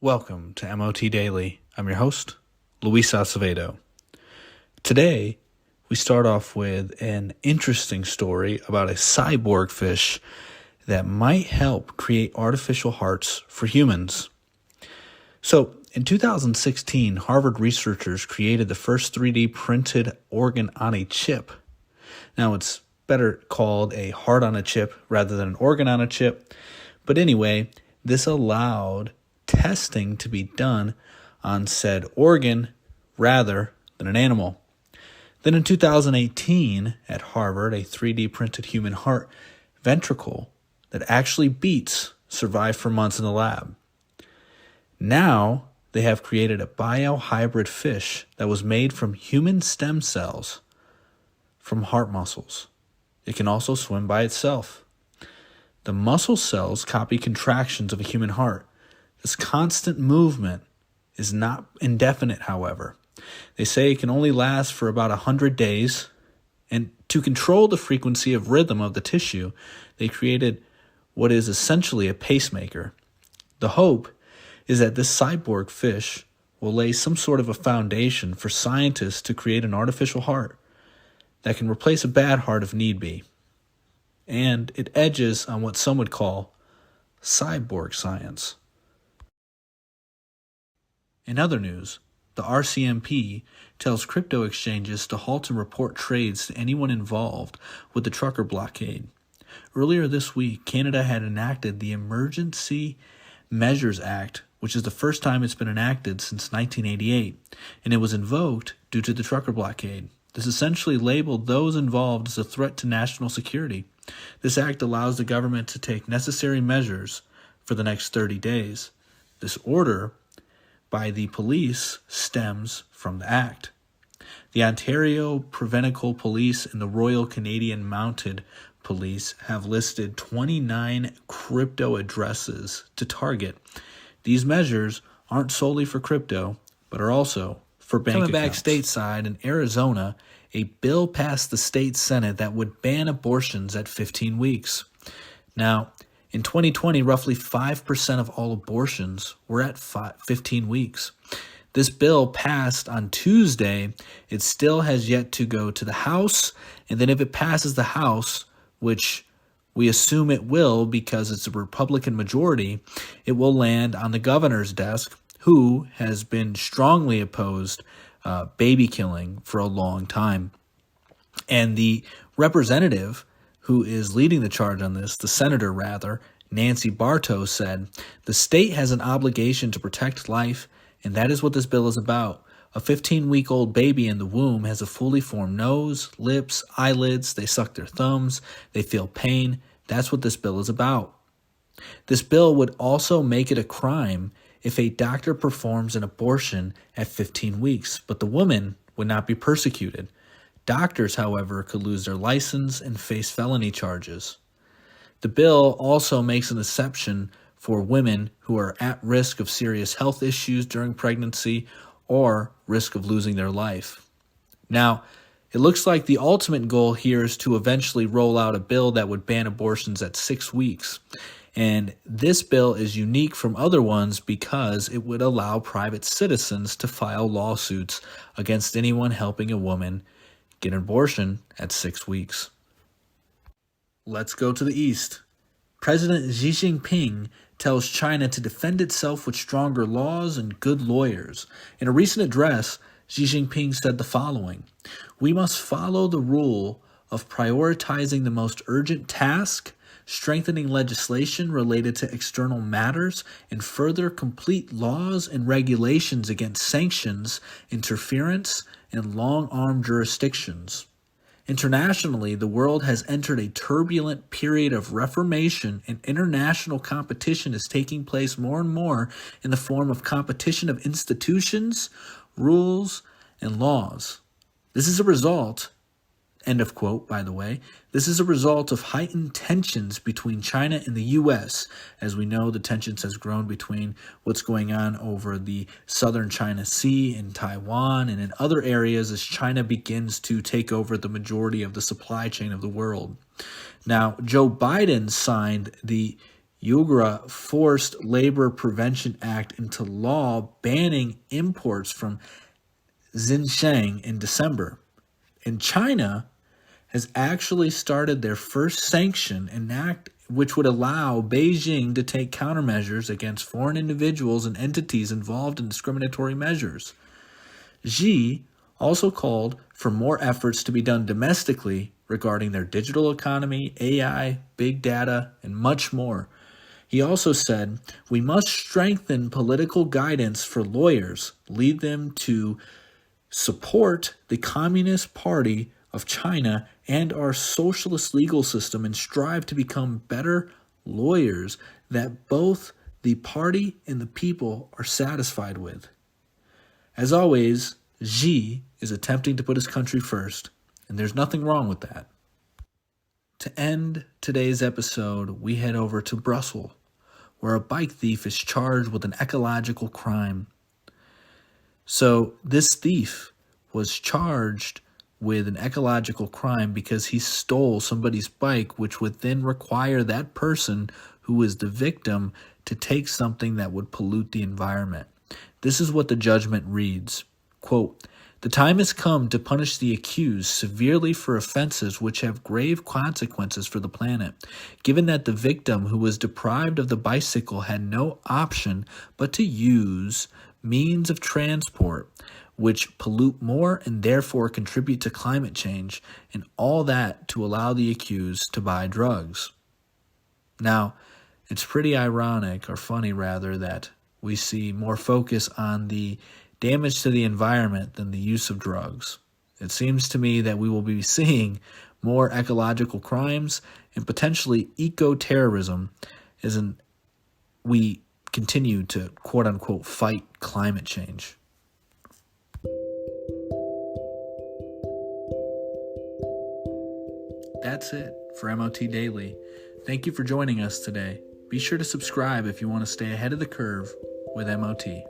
Welcome to MOT Daily. I'm your host, Luis Acevedo. Today, we start off with an interesting story about a cyborg fish that might help create artificial hearts for humans. So, in 2016, Harvard researchers created the first 3D printed organ on a chip. Now, it's better called a heart on a chip rather than an organ on a chip. But anyway, this allowed testing to be done on said organ rather than an animal. Then in 2018 at Harvard, a 3D printed human heart ventricle that actually beats survived for months in the lab. Now they have created a biohybrid fish that was made from human stem cells from heart muscles. It can also swim by itself. The muscle cells copy contractions of a human heart. This constant movement is not indefinite, however. They say it can only last for about 100 days, and to control the frequency of rhythm of the tissue, they created what is essentially a pacemaker. The hope is that this cyborg fish will lay some sort of a foundation for scientists to create an artificial heart that can replace a bad heart if need be. And it edges on what some would call cyborg science. In other news, the RCMP tells crypto exchanges to halt and report trades to anyone involved with the trucker blockade. Earlier this week, Canada had enacted the Emergency Measures Act, which is the first time it's been enacted since 1988, and it was invoked due to the trucker blockade. This essentially labeled those involved as a threat to national security. This act allows the government to take necessary measures for the next 30 days. This order by the police stems from the act. The Ontario Provincial Police and the Royal Canadian Mounted Police have listed 29 crypto addresses to target. These measures aren't solely for crypto, but are also for bank accounts. Coming back stateside in Arizona, a bill passed the state Senate that would ban abortions at 15 weeks. Now, in 2020, roughly 5% of all abortions were at 15 weeks. This bill passed on Tuesday. It still has yet to go to the House, and then if it passes the House, which we assume it will because it's a Republican majority, it will land on the governor's desk, who has been strongly opposed baby killing for a long time. And the representative who is leading the charge on this, the senator rather, Nancy Barto, said, "The state has an obligation to protect life, and that is what this bill is about. A 15-week-old baby in the womb has a fully formed nose, lips, eyelids, they suck their thumbs, they feel pain. That's what this bill is about." This bill would also make it a crime if a doctor performs an abortion at 15 weeks, but the woman would not be persecuted. Doctors, however, could lose their license and face felony charges. The bill also makes an exception for women who are at risk of serious health issues during pregnancy or risk of losing their life. Now, it looks like the ultimate goal here is to eventually roll out a bill that would ban abortions at 6 weeks. And this bill is unique from other ones because it would allow private citizens to file lawsuits against anyone helping a woman get an abortion at 6 weeks. Let's go to the East. President Xi Jinping tells China to defend itself with stronger laws and good lawyers. In a recent address, Xi Jinping said the following: "We must follow the rule of prioritizing the most urgent task, strengthening legislation related to external matters, and further complete laws and regulations against sanctions, interference, and long-arm jurisdictions." Internationally, the world has entered a turbulent period of reformation, and international competition is taking place more and more in the form of competition of institutions, rules, and laws. This is a result, end of quote, by the way, this is a result of heightened tensions between China and the U.S. As we know, the tensions has grown between what's going on over the southern China Sea in Taiwan and in other areas as China begins to take over the majority of the supply chain of the world. Now, Joe Biden signed the Uyghur Forced Labor Prevention Act into law, banning imports from Xinjiang in December. And China has actually started their first sanction, an act which would allow Beijing to take countermeasures against foreign individuals and entities involved in discriminatory measures. Xi also called for more efforts to be done domestically regarding their digital economy, AI, big data, and much more. He also said, "We must strengthen political guidance for lawyers, lead them to support the Communist Party of China and our socialist legal system, and strive to become better lawyers that both the party and the people are satisfied with." As always, Xi is attempting to put his country first, and there's nothing wrong with that. To end today's episode, we head over to Brussels, where a bike thief is charged with an ecological crime. So this thief was charged with an ecological crime because he stole somebody's bike, which would then require that person who is the victim to take something that would pollute the environment. This is what the judgment reads, quote, "The time has come to punish the accused severely for offenses which have grave consequences for the planet, given that the victim who was deprived of the bicycle had no option but to use means of transport which pollute more and therefore contribute to climate change, and all that to allow the accused to buy drugs." Now, it's pretty ironic, or funny rather, that we see more focus on the damage to the environment than the use of drugs. It seems to me that we will be seeing more ecological crimes and potentially eco-terrorism as we continue to quote-unquote fight climate change. That's it for MOT Daily. Thank you for joining us today. Be sure to subscribe if you want to stay ahead of the curve with MOT.